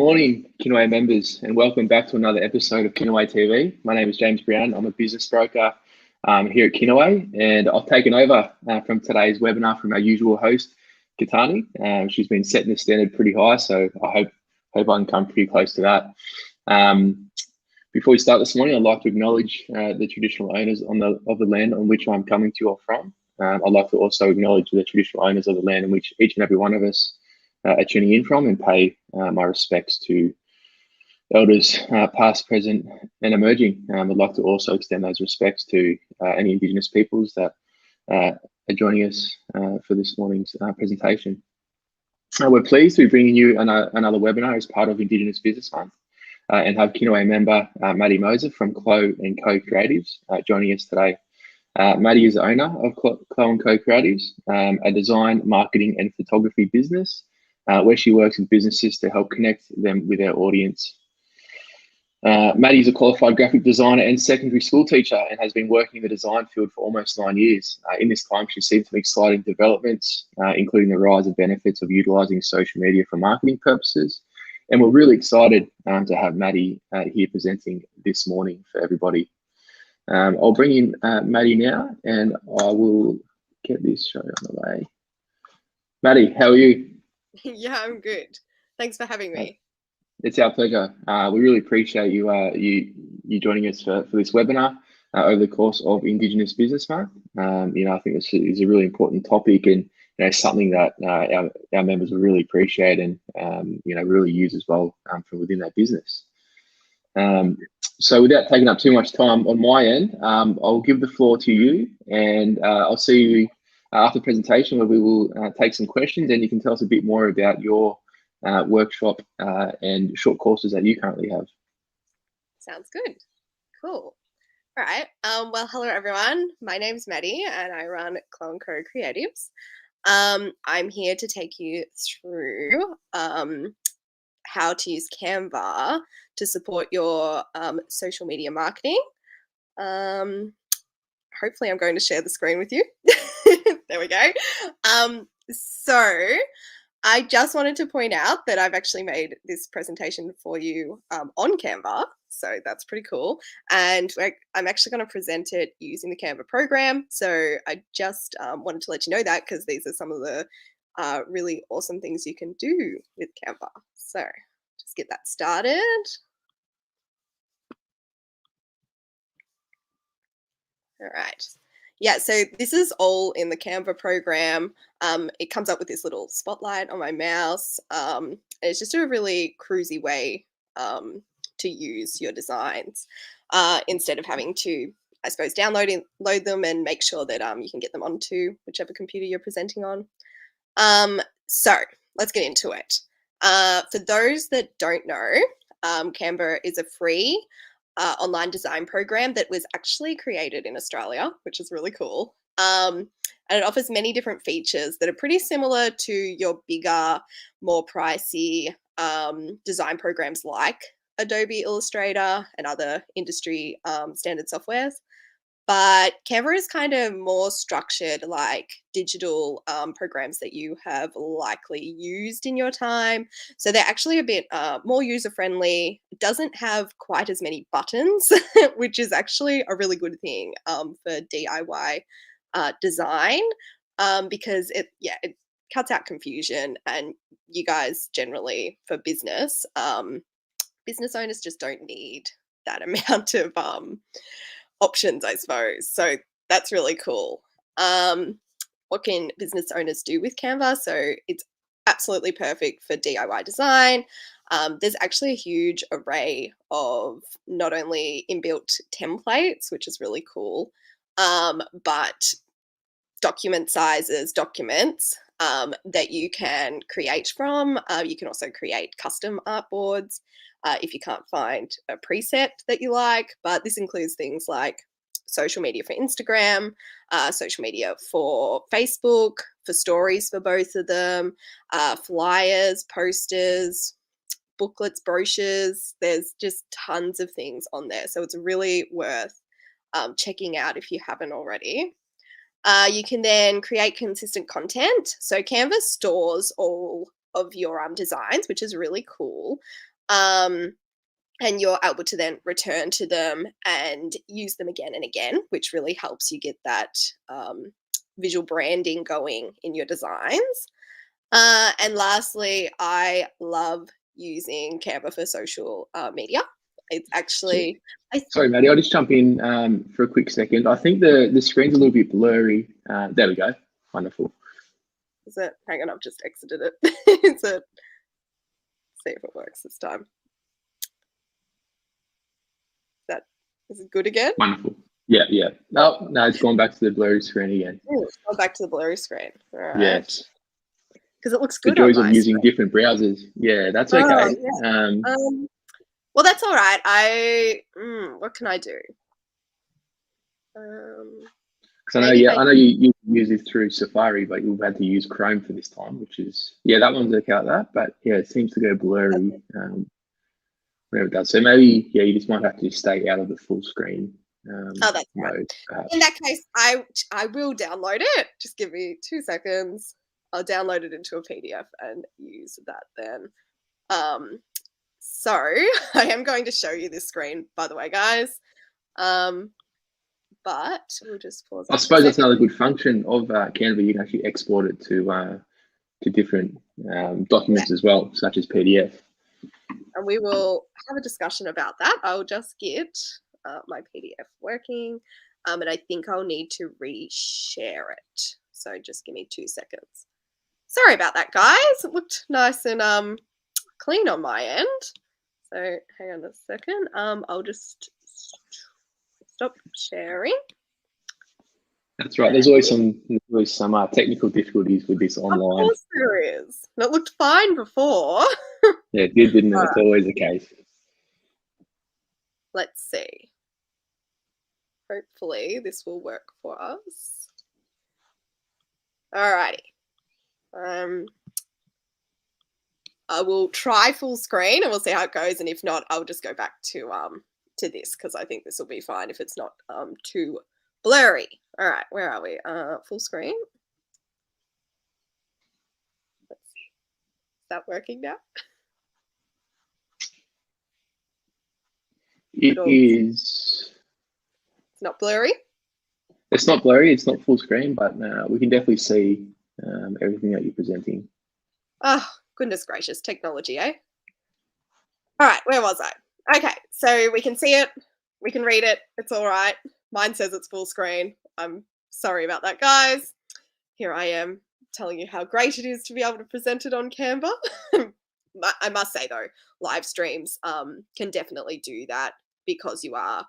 morning, Kinaway members, and welcome back to another episode of Kinaway TV. My name is James Brown. I'm a business broker here at Kinaway, and I've taken over from today's webinar from our usual host, Katani. She's been setting the standard pretty high, so I hope I can come pretty close to that. Before we start this morning, I'd like to acknowledge the traditional owners of the land on which I'm coming to you all from. I'd like to also acknowledge the traditional owners of the land in which each and every one of us are tuning in from, and pay my respects to elders past, present and emerging. I'd like to also extend those respects to any Indigenous peoples that are joining us for this morning's presentation. We're pleased to be bringing you another webinar as part of Indigenous Business Month and have Kinaway member Maddie Moser from Clo & Co Creatives joining us today. Maddie is the owner of Clo & Co Creatives, a design, marketing and photography business where she works with businesses to help connect them with their audience. Maddie is a qualified graphic designer and secondary school teacher and has been working in the design field for almost 9 years. In this time, she's seen some exciting developments, including the rise and benefits of utilising social media for marketing purposes. And we're really excited to have Maddie here presenting this morning for everybody. I'll bring in Maddie now, and I will get this show on the way. Maddie, how are you? Yeah, I'm good. Thanks for having me. It's our pleasure. We really appreciate you you joining us for this webinar over the course of Indigenous Business Month. I think this is a really important topic, and something that our members will really appreciate and really use as well from within their business. So without taking up too much time on my end, I'll give the floor to you, and I'll see you after the presentation, where we will take some questions, and you can tell us a bit more about your workshop and short courses that you currently have. Sounds good. Cool. All right. Well, hello everyone. My name's Maddie, and I run Clo & Co Creatives. I'm here to take you through how to use Canva to support your social media marketing. Hopefully I'm going to share the screen with you. There we go. So I just wanted to point out that I've actually made this presentation for you on Canva. So that's pretty cool. And I'm actually going to present it using the Canva program. So I just wanted to let you know that, because these are some of the really awesome things you can do with Canva. So just get that started. All right. Yeah, so this is all in the Canva program. It comes up with this little spotlight on my mouse. It's just a really cruisy way to use your designs instead of having to, I suppose, load them and make sure that you can get them onto whichever computer you're presenting on. So let's get into it. For those that don't know, Canva is a free online design program that was actually created in Australia, which is really cool. And it offers many different features that are pretty similar to your bigger, more pricey design programs like Adobe Illustrator and other industry standard softwares. But Canva is kind of more structured, like digital programs that you have likely used in your time. So they're actually a bit more user-friendly. It doesn't have quite as many buttons, which is actually a really good thing for DIY design, because it cuts out confusion. And you guys generally, for business owners just don't need that amount of options, I suppose. So that's really cool. What can business owners do with Canva? So it's absolutely perfect for DIY design. There's actually a huge array of not only inbuilt templates, which is really cool, but document sizes, documents that you can create from. You can also create custom artboards if you can't find a preset that you like, but this includes things like social media for Instagram, social media for Facebook, for stories for both of them, flyers, posters, booklets, brochures. There's just tons of things on there. So it's really worth checking out if you haven't already. You can then create consistent content. So Canva stores all of your designs, which is really cool. And you're able to then return to them and use them again and again, which really helps you get that visual branding going in your designs. And lastly, I love using Canva for social media. It's actually, Sorry, Maddie, I'll just jump in for a quick second. I think the screen's a little bit blurry. There we go. Wonderful. Is it? Hang on, I've just exited it. Is it? See if it works this time. Is it good again? Wonderful. Yeah. No, it's gone back to the blurry screen again. It's gone back to the blurry screen. All right. Yes. Because it looks The good. joys of using different browsers. Yeah, that's okay. Yeah. Well, that's all right. What can I do? Because I know you use it through Safari, but you've had to use Chrome for this time, which is that one's okay at that. But yeah, it seems to go blurry. Whenever it does. So maybe you just might have to stay out of the full screen. That's right. In that case, I will download it. Just give me 2 seconds. I'll download it into a PDF and use that then. So I am going to show you this screen, by the way, guys. But we'll just pause. I suppose that's another good function of Canva. You can actually export it to different documents as well, such as PDF. And we will have a discussion about that. I'll just get my PDF working. And I think I'll need to reshare it. So just give me 2 seconds. Sorry about that, guys. It looked nice and clean on my end. So hang on a second. I'll just stop sharing. That's right. There's always some technical difficulties with this online. Of course there is. And it looked fine before. Yeah, it did, didn't it? It's always the case. Let's see. Hopefully this will work for us. Alrighty. I will try full screen and we'll see how it goes. And if not, I'll just go back to this because I think this will be fine if it's not too blurry. All right, where are we? Full screen. Let's see. Is that working now? It is. It's not blurry? It's not blurry. It's not full screen, but we can definitely see everything that you're presenting. Oh, goodness gracious. Technology, eh? All right, where was I? Okay, so we can see it. We can read it. It's all right. Mine says it's full screen. I'm sorry about that, guys. Here I am telling you how great it is to be able to present it on Canva. I must say, though, live streams can definitely do that because you are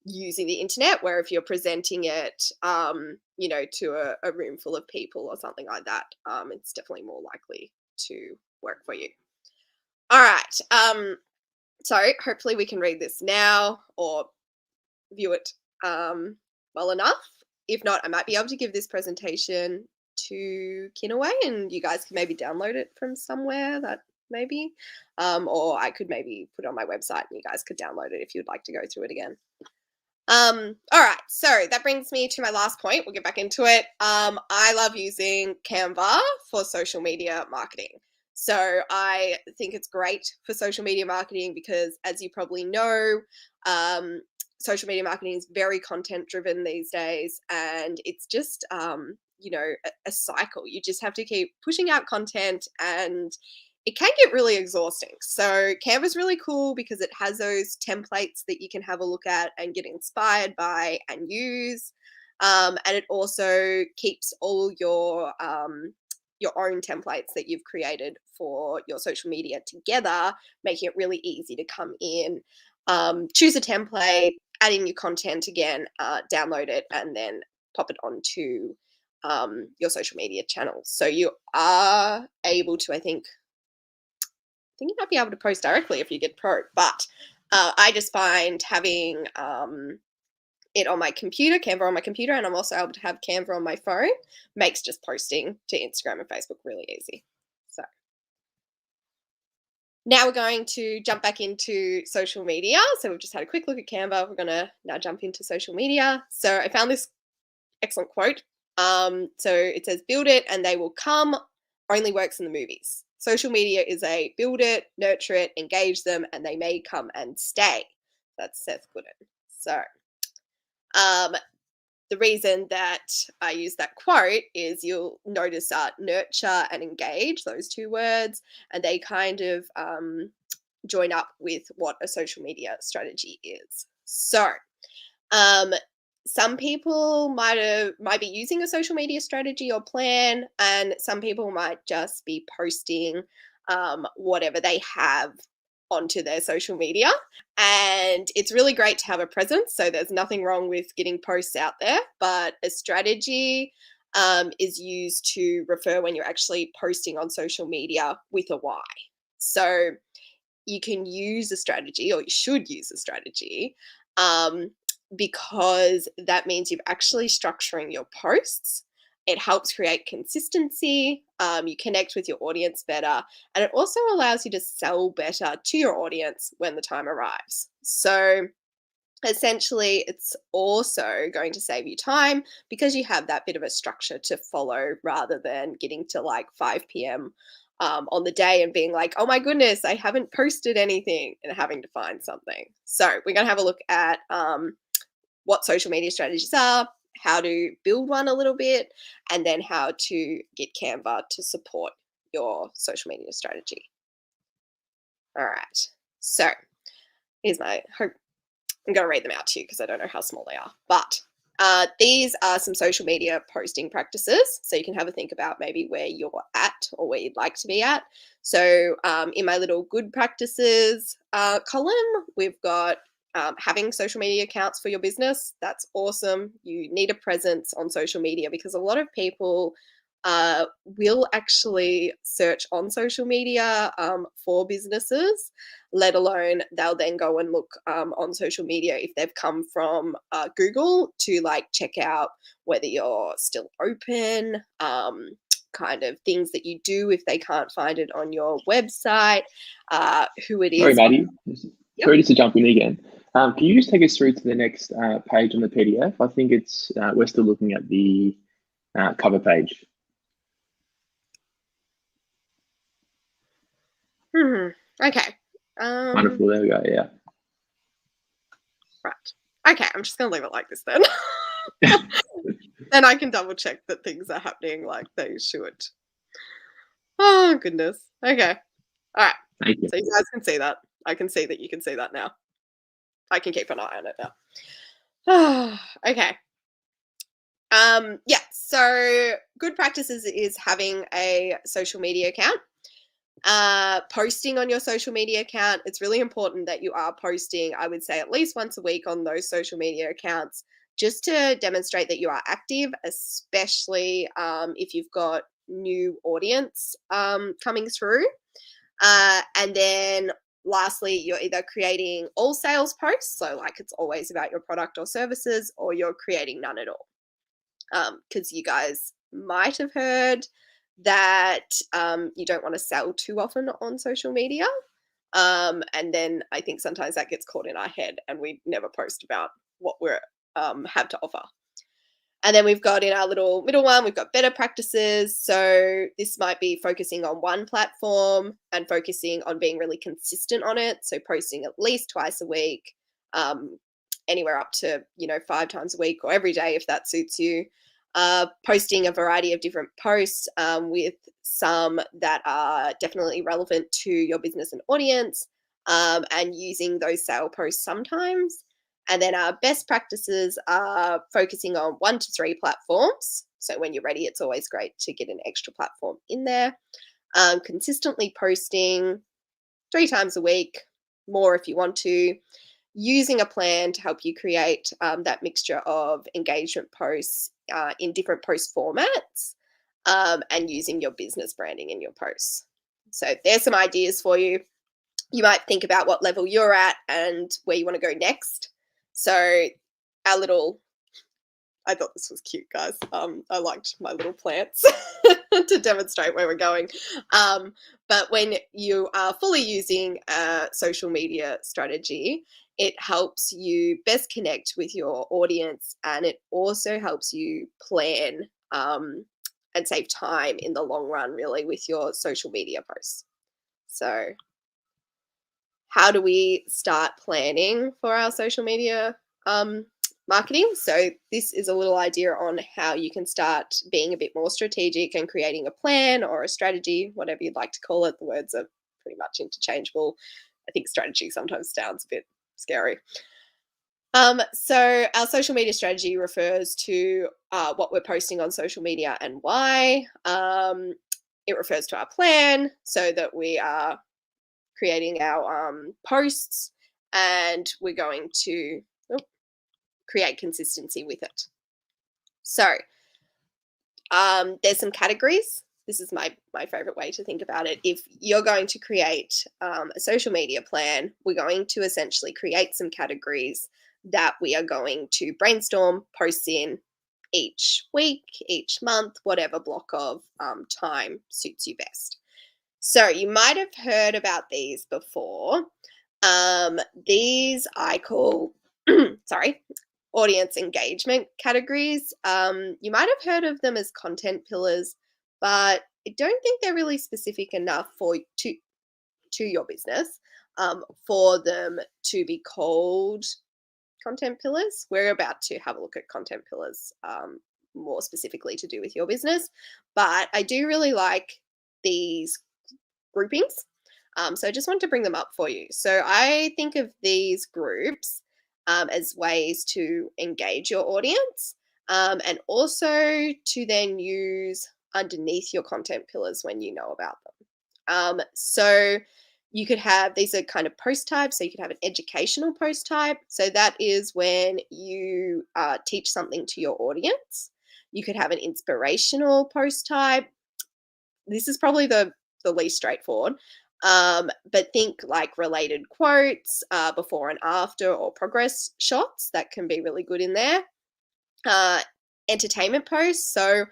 using the internet, where if you're presenting it, to a room full of people or something like that, it's definitely more likely to work for you. All right. So hopefully we can read this now or view it well enough. If not, I might be able to give this presentation to Kinaway and you guys can maybe download it from somewhere that maybe, or I could maybe put it on my website and you guys could download it if you'd like to go through it again. All right, so that brings me to my last point. We'll get back into it. I love using Canva for social media marketing. So I think it's great for social media marketing because, as you probably know, social media marketing is very content driven these days, and it's just a cycle. You just have to keep pushing out content, and it can get really exhausting. So Canva's really cool because it has those templates that you can have a look at and get inspired by and use, and it also keeps all your own templates that you've created for your social media together, making it really easy to come in, choose a template, add in your content again, download it, and then pop it onto your social media channels. So you are able to, I think you might be able to post directly if you get Pro, but I just find having it on my computer, Canva on my computer, and I'm also able to have Canva on my phone, makes just posting to Instagram and Facebook really easy. So now we're going to jump back into social media. So we've just had a quick look at Canva. We're going to now jump into social media. So I found this excellent quote. So it says, build it and they will come, only works in the movies. social media is a build it, nurture it, engage them, and they may come and stay. That's Seth Godin. So the reason that I use that quote is you'll notice nurture and engage, those two words, and they kind of join up with what a social media strategy is. So some people might be using a social media strategy or plan, and some people might just be posting whatever they have onto their social media. And it's really great to have a presence, so there's nothing wrong with getting posts out there, but a strategy is used to refer when you're actually posting on social media with a why. So you can use a strategy, or you should use a strategy, because that means you're actually structuring your posts. It helps create consistency. You connect with your audience better, and it also allows you to sell better to your audience when the time arrives. So essentially, it's also going to save you time because you have that bit of a structure to follow, rather than getting to like 5 p.m. On the day and being like, oh my goodness, I haven't posted anything, and having to find something. So we're going to have a look at what social media strategies are, how to build one a little bit, and then how to get Canva to support your social media strategy. All right. So here's I'm going to read them out to you because I don't know how small they are. But these are some social media posting practices. So you can have a think about maybe where you're at or where you'd like to be at. So in my little good practices column, we've got having social media accounts for your business. That's awesome. You need a presence on social media because a lot of people will actually search on social media for businesses, let alone they'll then go and look on social media if they've come from Google to like check out whether you're still open, kind of things that you do if they can't find it on your website, who it is. Sorry, Maddie. Yep. Sorry to jump in again. Can you just take us through to the next page on the PDF? I think it's we're still looking at the cover page. Okay. Wonderful. There we go. Yeah. Right. Okay. I'm just going to leave it like this then. And I can double check that things are happening like they should. Oh, goodness. Okay. All right. Thank you. So you guys can see that. I can see that you can see that now. I can keep an eye on it now. Okay. Yeah. So good practices is having a social media account. Posting on your social media account. It's really important that you are posting, I would say, at least once a week on those social media accounts, just to demonstrate that you are active, especially if you've got new audience coming through. And then lastly, you're either creating all sales posts, so like it's always about your product or services, or you're creating none at all. Because you guys might have heard that you don't want to sell too often on social media. And then I think sometimes that gets caught in our head and we never post about what we have to offer. And then we've got in our little middle one, we've got better practices. So this might be focusing on one platform and focusing on being really consistent on it. So posting at least twice a week, anywhere up to, 5 times a week or every day if that suits you. Posting a variety of different posts with some that are definitely relevant to your business and audience, and using those sale posts sometimes. And then our best practices are focusing on 1 to 3 platforms. So when you're ready, it's always great to get an extra platform in there. Consistently posting 3 times a week, more if you want to. Using a plan to help you create that mixture of engagement posts in different post formats, and using your business branding in your posts. So there's some ideas for you. You might think about what level you're at and where you want to go next. So I thought this was cute, guys. I liked my little plants to demonstrate where we're going. But when you are fully using a social media strategy, it helps you best connect with your audience, and it also helps you plan and save time in the long run, really, with your social media posts. So how do we start planning for our social media marketing? So this is a little idea on how you can start being a bit more strategic and creating a plan or a strategy, whatever you'd like to call it. The words are pretty much interchangeable. I think strategy sometimes sounds a bit scary. So our social media strategy refers to what we're posting on social media and why. It refers to our plan, so that we are creating our posts, and we're going to create consistency with it. So there's some categories. This is my favorite way to think about it. If you're going to create a social media plan, we're going to essentially create some categories that we are going to brainstorm posts in each week, each month, whatever block of time suits you best. So you might have heard about these before. These I call, audience engagement categories. You might have heard of them as content pillars, but I don't think they're really specific enough to your business for them to be called content pillars. We're about to have a look at content pillars more specifically to do with your business, but I do really like these groupings. So I just want to bring them up for you. So I think of these groups as ways to engage your audience and also to then use underneath your content pillars when you know about them. So you could have, these are kind of post types. So you could have an educational post type. So that is when you teach something to your audience. You could have an inspirational post type. This is probably the least straightforward. But think like related quotes, before and after, or progress shots. That can be really good in there. Entertainment posts. So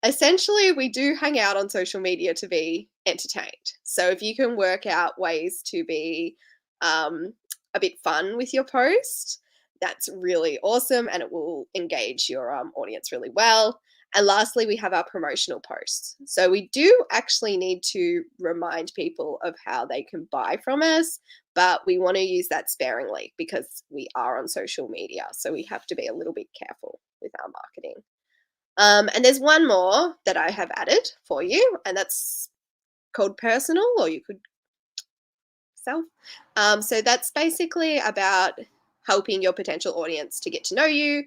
essentially, we do hang out on social media to be entertained. So if you can work out ways to be a bit fun with your post, that's really awesome, and it will engage your audience really well. And lastly, we have our promotional posts. So we do actually need to remind people of how they can buy from us, but we want to use that sparingly because we are on social media. So we have to be a little bit careful with our marketing. And there's one more that I have added for you, and that's called personal, or you could self. So that's basically about helping your potential audience to get to know you,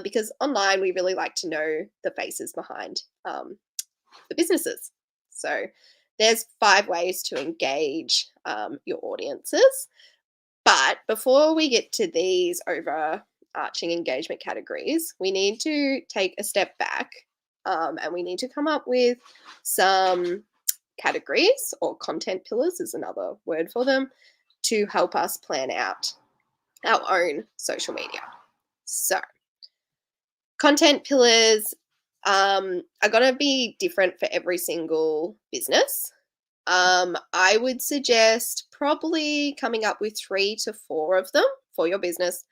because online we really like to know the faces behind the businesses. So there's 5 ways to engage your audiences. But before we get to these overarching engagement categories, we need to take a step back and we need to come up with some categories, or content pillars is another word for them, to help us plan out our own social media. So content pillars are going to be different for every single business. I would suggest probably coming up with 3 to 4 of them for your business,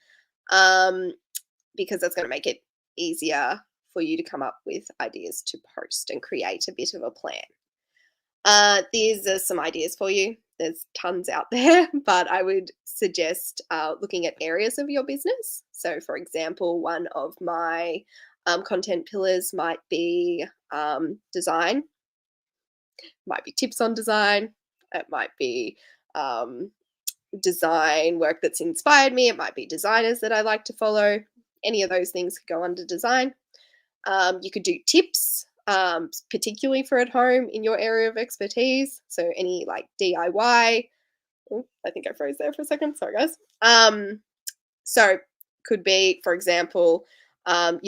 because that's going to make it easier for you to come up with ideas to post and create a bit of a plan. These are some ideas for you. There's tons out there, but I would suggest looking at areas of your business. So, for example, one of my content pillars might be design, might be tips on design, it might be design work that's inspired me, it might be designers that I like to follow. Any of those things could go under design. You could do tips, particularly for at home in your area of expertise. So any like DIY. Oh, I think I froze there for a second. Sorry, guys. So could be, for example, I'm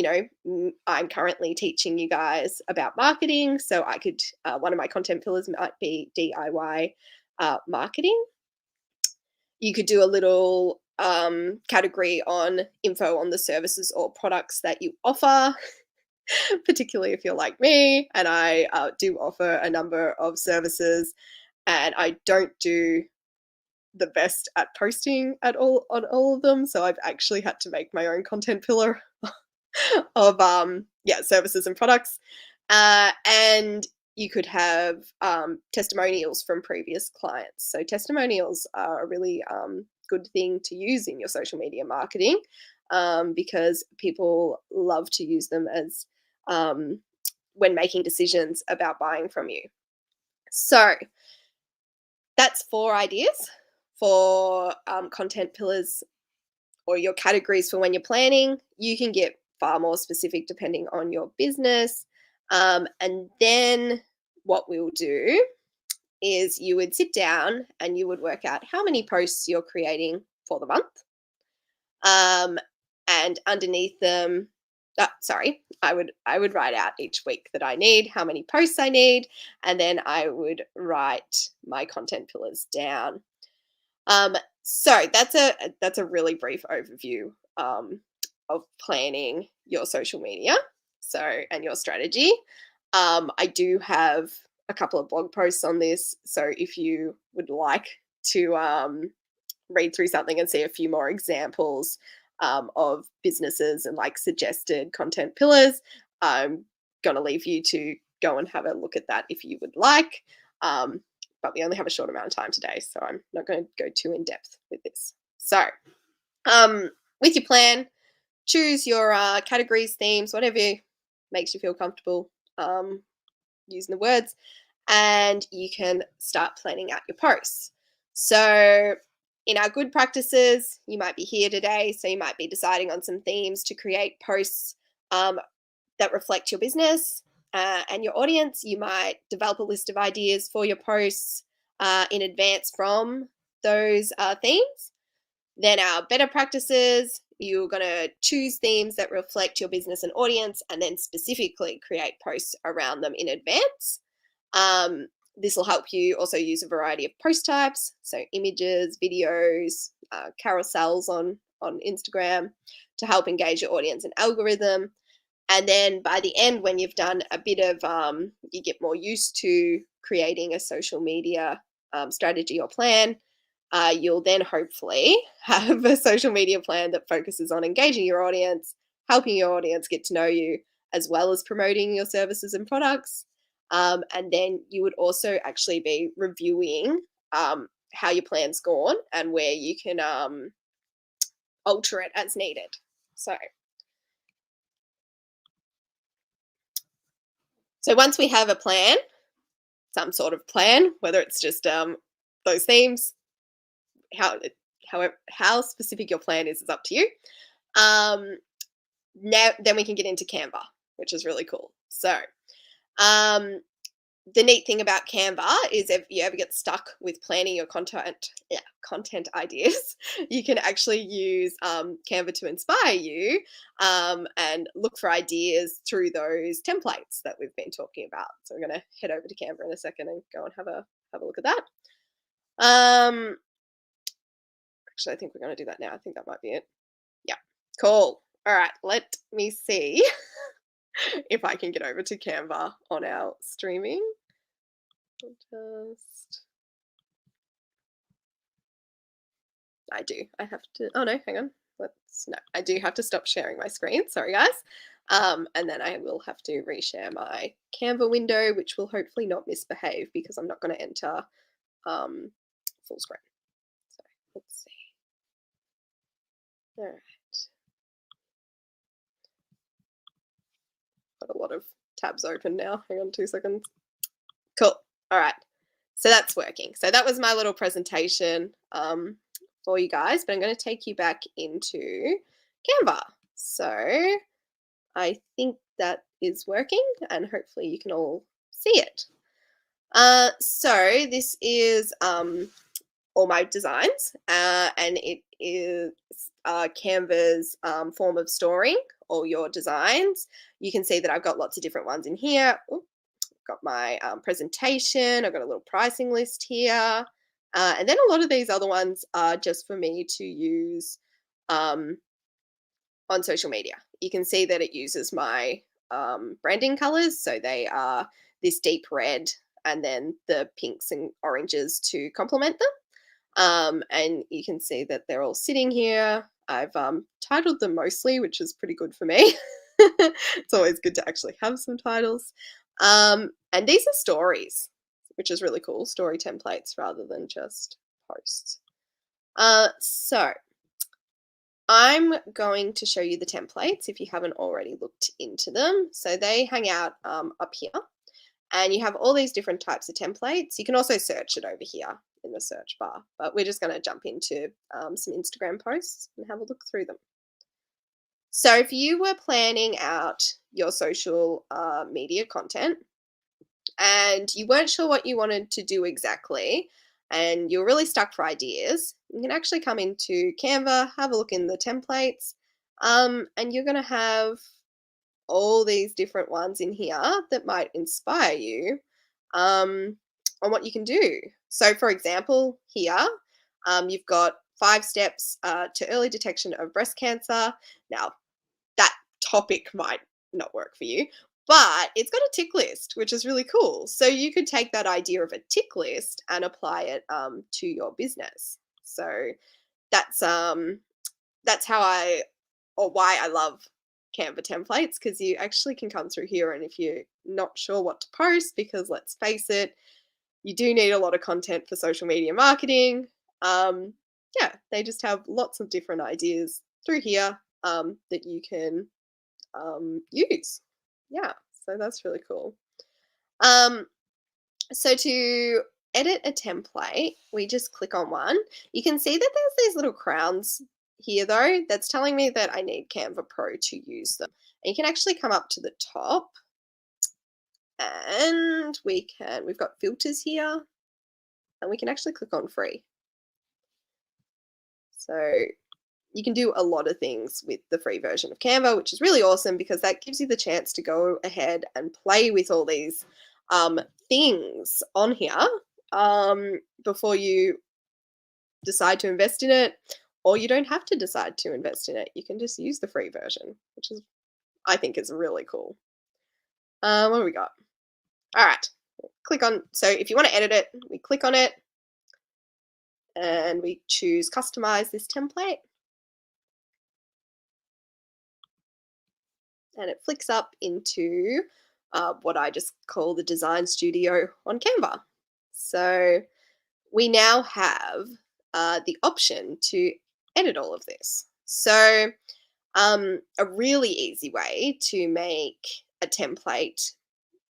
currently teaching you guys about marketing. So I could, one of my content pillars might be DIY marketing. You could do a little category on info on the services or products that you offer. Particularly if you're like me, and I do offer a number of services, and I don't do the best at posting at all on all of them. So I've actually had to make my own content pillar of services and products. And you could have testimonials from previous clients. So testimonials are a really good thing to use in your social media marketing because people love to use them as when making decisions about buying from you. So that's 4 ideas for content pillars or your categories for when you're planning. You can get far more specific depending on your business. And then what we'll do is you would sit down and you would work out how many posts you're creating for the month. And underneath them, I would write out each week that I need, how many posts I need, and then I would write my content pillars down. So that's a really brief overview of planning your social media, and your strategy. I do have a couple of blog posts on this, so if you would like to read through something and see a few more examples of businesses and like suggested content pillars, I'm going to leave you to go and have a look at that if you would like. But we only have a short amount of time today, so I'm not going to go too in depth with this. So with your plan, choose your categories, themes, whatever makes you feel comfortable using the words, and you can start planning out your posts. So in our good practices, you might be here today, so you might be deciding on some themes to create posts that reflect your business and your audience. You might develop a list of ideas for your posts in advance from those themes. Then our better practices, you're going to choose themes that reflect your business and audience and then specifically create posts around them in advance. This will help you also use a variety of post types, so images, videos, carousels on Instagram to help engage your audience and algorithm. And then by the end, when you've done a bit of, you get more used to creating a social media strategy or plan, you'll then hopefully have a social media plan that focuses on engaging your audience, helping your audience get to know you, as well as promoting your services and products. And then you would also actually be reviewing how your plan's gone and where you can alter it as needed. So once we have a plan, some sort of plan, whether it's just those themes, how specific your plan is up to you. Now, then we can get into Canva, which is really cool. So the neat thing about Canva is if you ever get stuck with planning your content ideas, you can actually use Canva to inspire you and look for ideas through those templates that we've been talking about. So we're going to head over to Canva in a second and go and have a look at that. Actually, I think we're going to do that now. I think that might be it. Yeah, cool. All right, let me see if I can get over to Canva on our streaming. I have to, oh no, hang on. I do have to stop sharing my screen. Sorry, guys. And then I will have to reshare my Canva window, which will hopefully not misbehave because I'm not going to enter full screen. So let's see. All right. Got a lot of tabs open now. Hang on 2 seconds. Cool. All right. So that's working. So that was my little presentation for you guys, but I'm going to take you back into Canva. So I think that is working and hopefully you can all see it. So this is all my designs and it is Canva's form of storing all your designs. You can see that I've got lots of different ones in here. Ooh, got my presentation. I've got a little pricing list here. And then a lot of these other ones are just for me to use on social media. You can see that it uses my branding colors. So they are this deep red and then the pinks and oranges to complement them. And you can see that they're all sitting here. I've titled them mostly, which is pretty good for me. It's always good to actually have some titles. And these are stories, which is really cool, story templates rather than just posts. So I'm going to show you the templates if you haven't already looked into them. So they hang out up here, and you have all these different types of templates. You can also search it over here in the search bar, but we're just going to jump into some Instagram posts and have a look through them. So if you were planning out your social media content and you weren't sure what you wanted to do exactly, and you're really stuck for ideas, you can actually come into Canva, have a look in the templates, and you're going to have all these different ones in here that might inspire you on what you can do. So for example, here, you've got 5 steps to early detection of breast cancer. Now, that topic might not work for you, but it's got a tick list, which is really cool. So you could take that idea of a tick list and apply it to your business. So that's how why I love Canva templates, because you actually can come through here, and if you're not sure what to post, because let's face it, you do need a lot of content for social media marketing. Yeah, they just have lots of different ideas through here that you can use. Yeah, so that's really cool. So to edit a template, we just click on one. You can see that there's these little crowns here though, that's telling me that I need Canva Pro to use them. And you can actually come up to the top, and we've got filters here, and we can actually click on free. So you can do a lot of things with the free version of Canva, which is really awesome because that gives you the chance to go ahead and play with all these things on here before you decide to invest in it, or you don't have to decide to invest in it. You can just use the free version, which is, I think, is really cool. What do we got? All right, click on. So if you want to edit it, we click on it and we choose customize this template. And it flicks up into what I just call the design studio on Canva. So we now have the option to edit all of this. So a really easy way to make a template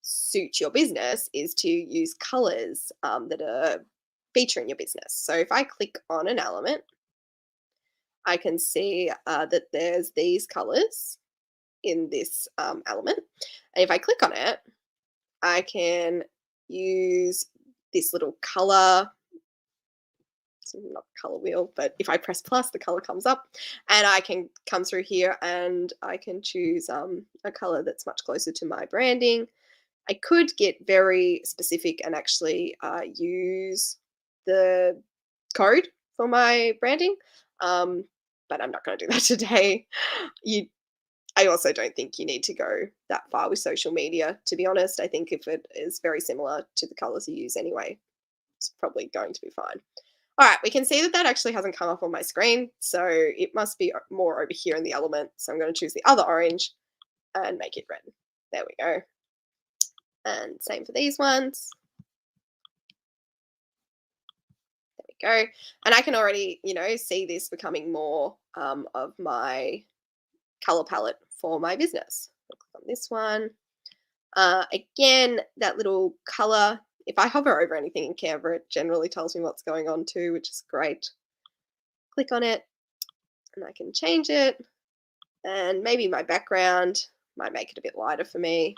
suit your business is to use colors that are featuring your business. So if I click on an element, I can see that there's these colors in this element. And if I click on it, I can use this little color, it's not color wheel, but if I press plus, the color comes up, and I can come through here and I can choose a color that's much closer to my branding. I could get very specific and actually use the code for my branding, but I'm not going to do that today. I also don't think you need to go that far with social media, to be honest. I think if it is very similar to the colors you use anyway, it's probably going to be fine. All right, we can see that that actually hasn't come up on my screen, so it must be more over here in the element. So I'm going to choose the other orange and make it red. There we go. And same for these ones. There we go. And I can already, see this becoming more of my color palette for my business. I'll click on this one. Again, that little color, if I hover over anything in Canva, it generally tells me what's going on too, which is great. Click on it and I can change it. And maybe my background might make it a bit lighter for me.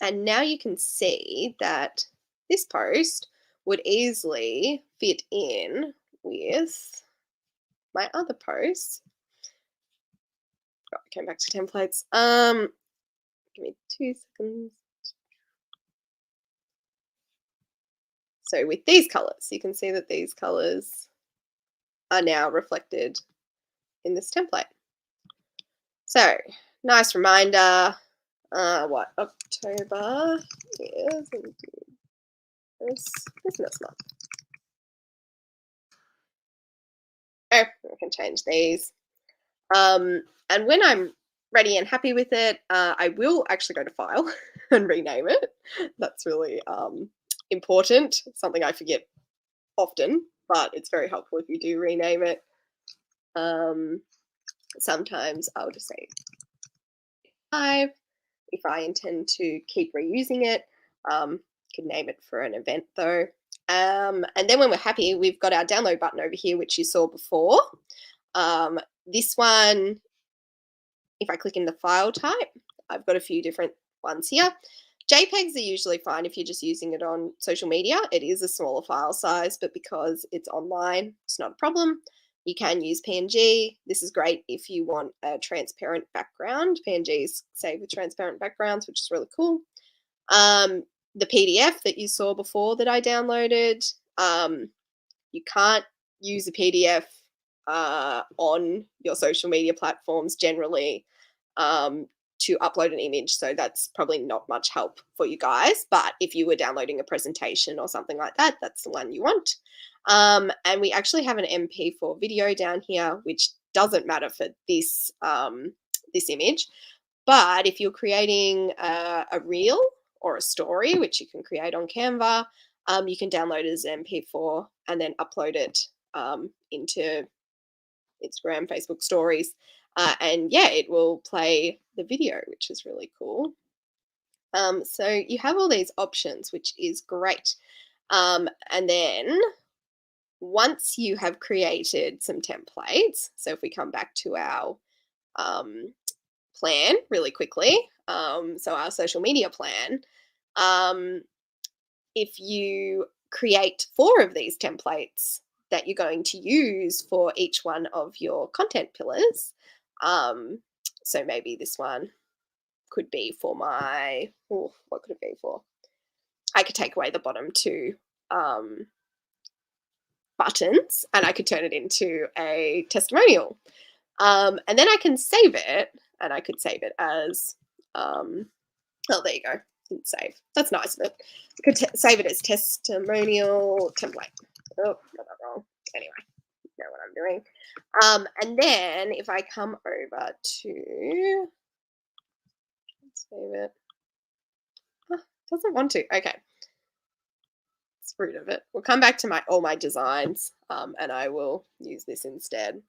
And now you can see that this post would easily fit in with my other posts. Oh, I came back to templates. Give me 2 seconds. So with these colors, you can see that these colors are now reflected in this template. So nice reminder. What October is business month. I can change these. And when I'm ready and happy with it, I will actually go to File and rename it. That's really important. Something I forget often, but it's very helpful if you do rename it. Sometimes I'll just say 5 if I intend to keep reusing it. Could name it for an event though. And then when we're happy, we've got our download button over here, which you saw before. This one, if I click in the file type, I've got a few different ones here. JPEGs are usually fine if you're just using it on social media. It is a smaller file size, but because it's online, it's not a problem. You can use PNG. This is great if you want a transparent background. PNGs save with transparent backgrounds, which is really cool. The PDF that you saw before that I downloaded, you can't use a PDF on your social media platforms generally to upload an image. So that's probably not much help for you guys. But if you were downloading a presentation or something like that, that's the one you want. And we actually have an MP4 video down here, which doesn't matter for this, this image. But if you're creating a reel or a story, which you can create on Canva, you can download it as MP4 and then upload it into Instagram, Facebook stories. And yeah, it will play the video, which is really cool. So you have all these options, which is great. And then once you have created some templates, so if we come back to our plan really quickly, so our social media plan, if you create 4 of these templates that you're going to use for each one of your content pillars, so maybe this one could be for my, what could it be for? I could take away the bottom 2 buttons and I could turn it into a testimonial. And then I can save it, and I could save it as, oh, there you go. Didn't save. That's nice of it. I could save it as testimonial template. Oh, got that wrong. Anyway, you know what I'm doing. And then if I come over to save it, doesn't want to. Okay, it's rude of it. We'll come back to all my designs, and I will use this instead.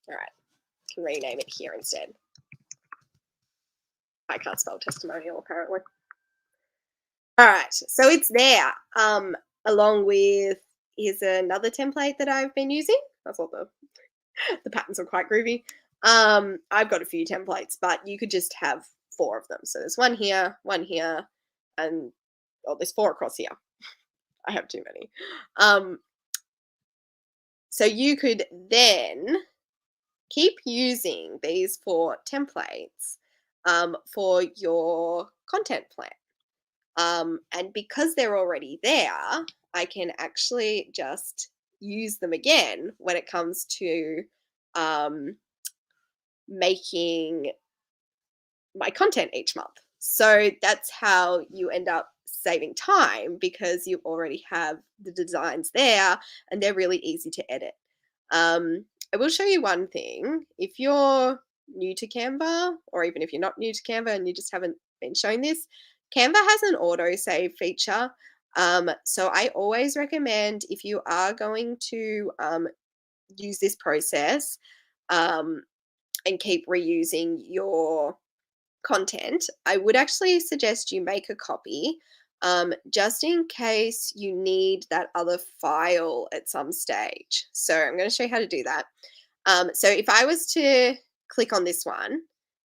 All right, can rename it here instead. I can't spell testimonial apparently. All right, so it's there, along with, here's another template that I've been using. I thought the patterns are quite groovy. I've got a few templates, but you could just have 4 of them. So there's one here, and there's 4 across here. I have too many. So you could then keep using these 4 templates for your content plan. And because they're already there, I can actually just use them again when it comes to making my content each month. So that's how you end up saving time, because you already have the designs there and they're really easy to edit. I will show you one thing. If you're new to Canva, or even if you're not new to Canva and you just haven't been shown this, Canva has an auto save feature. So I always recommend, if you are going to use this process and keep reusing your content, I would actually suggest you make a copy, just in case you need that other file at some stage. So I'm going to show you how to do that. So if I was to click on this one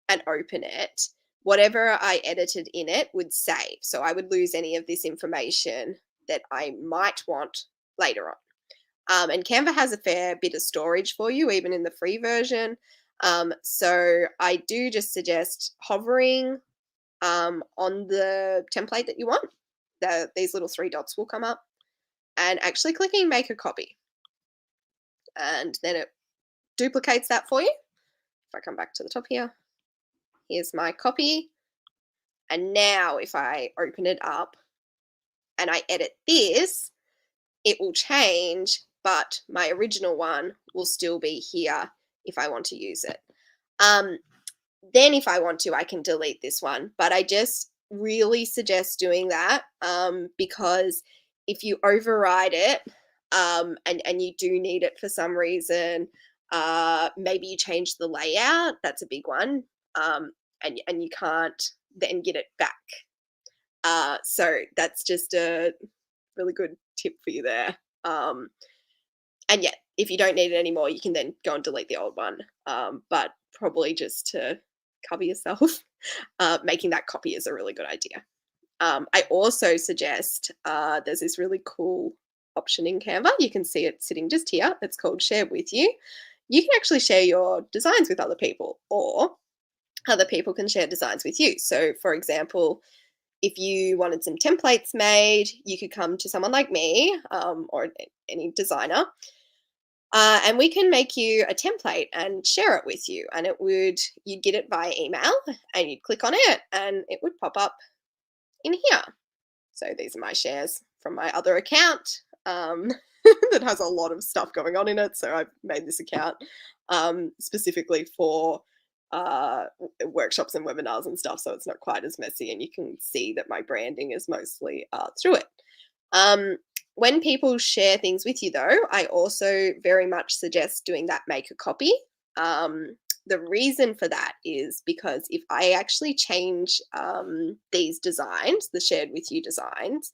and open it, whatever I edited in it would save. So I would lose any of this information that I might want later on. And Canva has a fair bit of storage for you, even in the free version. So I do just suggest hovering on the template that you want. These little 3 dots will come up, and actually clicking make a copy. And then it duplicates that for you. If I come back to the top here, here's my copy. And now if I open it up and I edit this, it will change, but my original one will still be here if I want to use it. Then if I want to, I can delete this one, but I just really suggest doing that because if you override it and you do need it for some reason, maybe you change the layout, that's a big one, and you can't then get it back. So that's just a really good tip for you there. And yeah, if you don't need it anymore, you can then go and delete the old one, but probably just to cover yourself, making that copy is a really good idea. I also suggest there's this really cool option in Canva. You can see it sitting just here. It's called Share With You. You can actually share your designs with other people, or other people can share designs with you. So for example, if you wanted some templates made, you could come to someone like me or any designer, and we can make you a template and share it with you. And you'd get it via email, and you'd click on it and it would pop up in here. So these are my shares from my other account that has a lot of stuff going on in it. So I've made this account specifically for workshops and webinars and stuff. So it's not quite as messy, and you can see that my branding is mostly through it. When people share things with you, though, I also very much suggest doing that make a copy. The reason for that is because if I actually change these designs, the shared with you designs,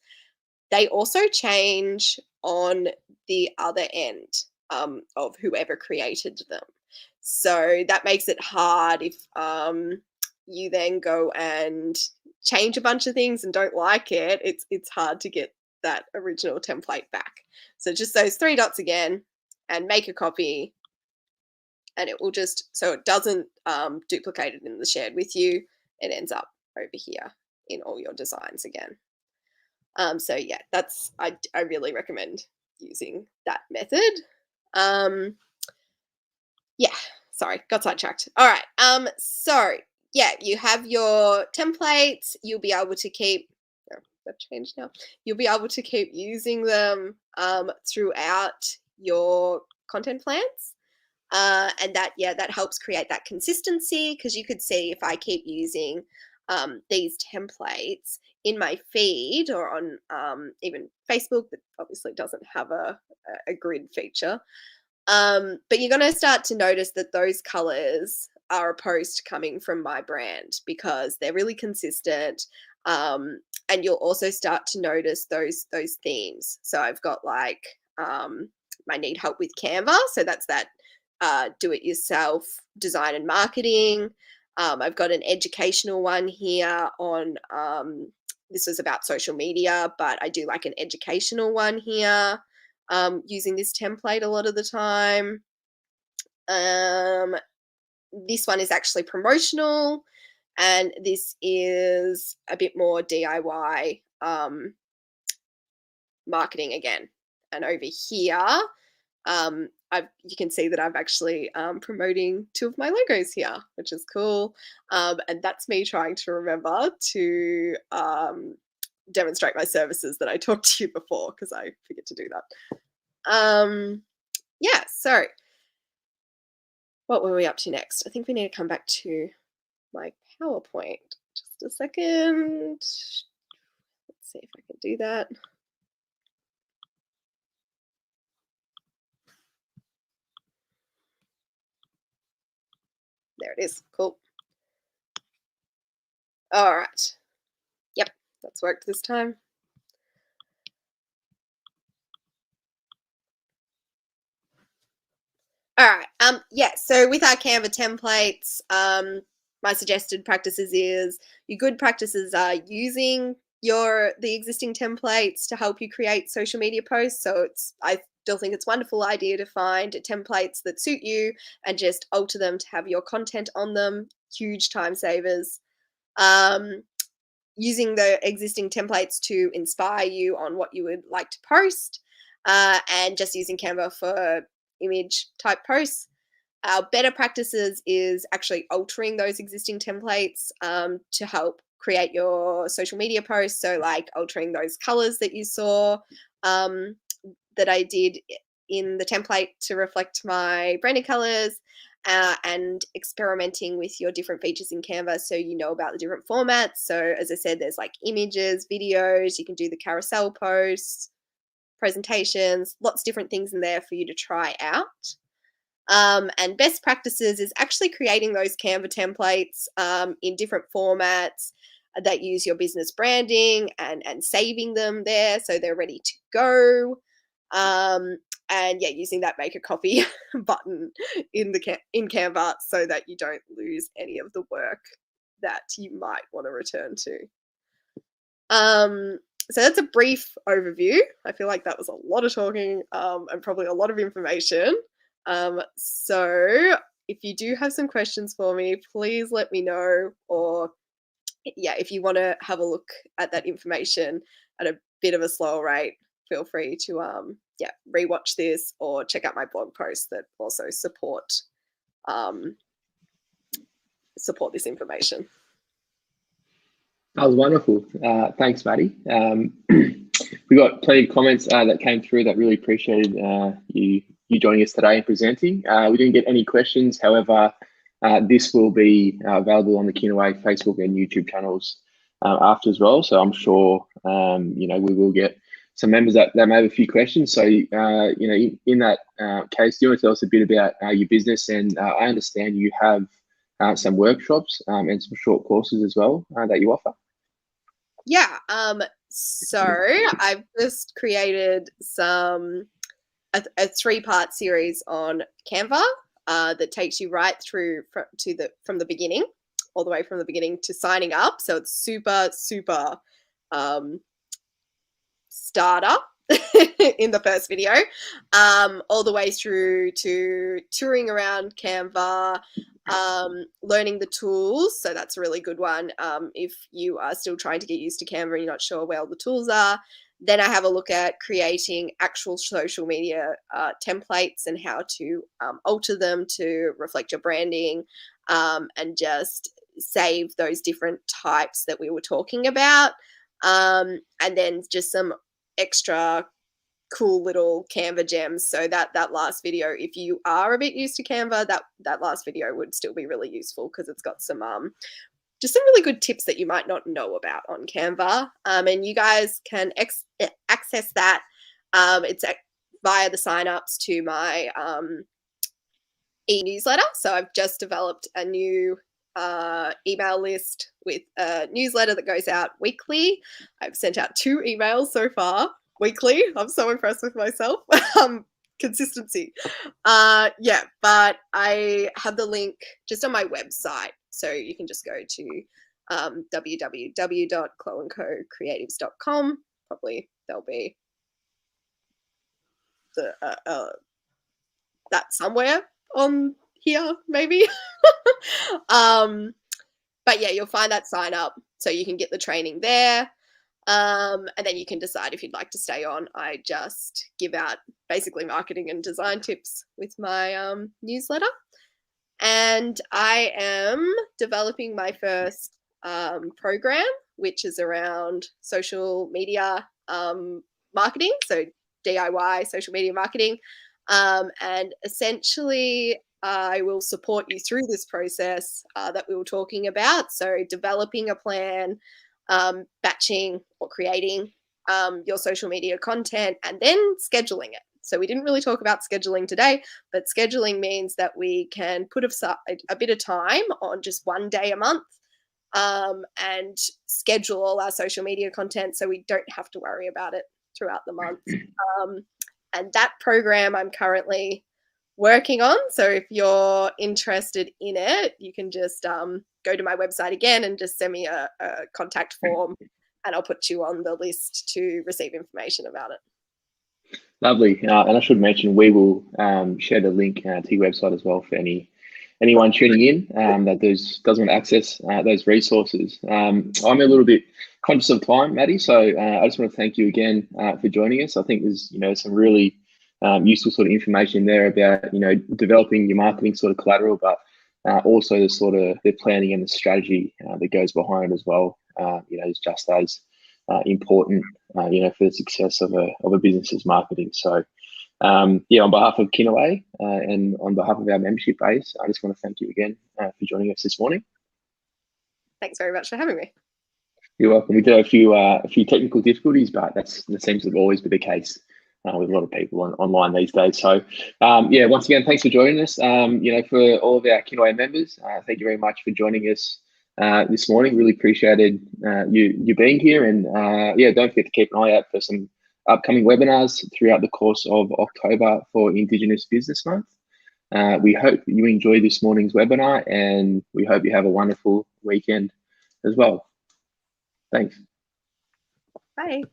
they also change on the other end of whoever created them. So that makes it hard if you then go and change a bunch of things and don't like it. It's hard to get that original template back. So just those three dots again and make a copy, and it will just, so it doesn't duplicate it in the shared with you, it ends up over here in all your designs again. So yeah, I really recommend using that method. Yeah, sorry, got sidetracked. All right. So yeah, you have your templates. You'll be able to keep. Oh, they've changed now. You'll be able to keep using them throughout your content plans. And that helps create that consistency, because you could see if I keep using these templates in my feed or on even Facebook, that obviously doesn't have a grid feature. But you're going to start to notice that those colors are a post coming from my brand because they're really consistent. And you'll also start to notice those themes. So I've got like I need help with Canva. So that's that do-it-yourself design and marketing. I've got an educational one here on, this was about social media, but I do like an educational one here using this template a lot of the time. This one is actually promotional, and this is a bit more DIY marketing again. And over here, you can see that I've actually promoting two of my logos here, which is cool. And that's me trying to remember to demonstrate my services that I talked to you before, because I forget to do that. Yeah, so what were we up to next? I think we need to come back to my PowerPoint. Just a second. Let's see if I can do that. There it is. Cool. All right. Yep, that's worked this time. All right. Yeah, so with our Canva templates, my suggested practices is your good practices are using the existing templates to help you create social media posts. So I still think it's a wonderful idea to find templates that suit you and just alter them to have your content on them. Huge time savers. Using the existing templates to inspire you on what you would like to post, and just using Canva for image type posts. Our better practices is actually altering those existing templates to help create your social media posts. So like altering those colors that you saw that I did in the template to reflect my branding colors, and experimenting with your different features in Canva so you know about the different formats. So as I said, there's like images, videos, you can do the carousel posts, presentations, lots of different things in there for you to try out. And best practices is actually creating those Canva templates in different formats that use your business branding, and saving them there so they're ready to go. And yeah, using that make a copy button in Canva so that you don't lose any of the work that you might want to return to. So that's a brief overview. I feel like that was a lot of talking, and probably a lot of information. So if you do have some questions for me, please let me know. Or yeah, if you want to have a look at that information at a bit of a slower rate, feel free to rewatch this or check out my blog posts that also support this information. That was wonderful. Thanks, Maddie. We got plenty of comments that came through that really appreciated you joining us today and presenting. We didn't get any questions. However, this will be available on the Kinaway Facebook and YouTube channels after as well. So I'm sure we will get some members that may have a few questions. So in that case, do you want to tell us a bit about your business? And I understand you have some workshops and some short courses as well that you offer. Yeah. So I've just created a 3-part series on Canva that takes you right through from the beginning, all the way from the beginning to signing up. So it's super starter in the first video, all the way through to touring around Canva, learning the tools. So that's a really good one. If you are still trying to get used to Canva and you're not sure where all the tools are, then I have a look at creating actual social media templates and how to alter them to reflect your branding, and just save those different types that we were talking about. And then just some extra cool little Canva gems. So that last video, if you are a bit used to Canva, that last video would still be really useful because it's got some just some really good tips that you might not know about on Canva. And you guys can access that. It's via the signups to my e-newsletter. So I've just developed a new email list with a newsletter that goes out weekly. I've sent out 2 emails so far weekly. I'm so impressed with myself. Consistency. But I have the link just on my website. So you can just go to www.chloeandcocreatives.com. Probably there'll be that somewhere on here, maybe. But yeah, you'll find that sign up so you can get the training there. And then you can decide if you'd like to stay on. I just give out basically marketing and design tips with my newsletter. And I am developing my first program, which is around social media marketing, so DIY social media marketing. And essentially, I will support you through this process that we were talking about. So developing a plan, batching or creating your social media content, and then scheduling it. So we didn't really talk about scheduling today, but scheduling means that we can put aside a bit of time on just one day a month and schedule all our social media content so we don't have to worry about it throughout the month. And that program I'm currently working on. So if you're interested in it, you can just go to my website again and just send me a contact form, and I'll put you on the list to receive information about it. Lovely. And I should mention, we will share the link to your website as well for anyone tuning in that doesn't want to access those resources. I'm a little bit conscious of time, Maddie, so I just want to thank you again for joining us. I think there's some really useful sort of information there about developing your marketing sort of collateral, but also the sort of the planning and the strategy that goes behind as well. Is just as important for the success of a business's marketing. So, yeah, on behalf of Kinaway and on behalf of our membership base, I just want to thank you again for joining us this morning. Thanks very much for having me. You're welcome. We did have a few technical difficulties, but that seems to always be the case with a lot of people online these days. So, yeah, once again, thanks for joining us. For all of our Kinaway members, thank you very much for joining us this morning. Really appreciated you being here, and yeah, don't forget to keep an eye out for some upcoming webinars throughout the course of October for Indigenous Business Month. We hope you enjoy this morning's webinar, and we hope you have a wonderful weekend as well. Thanks. Bye.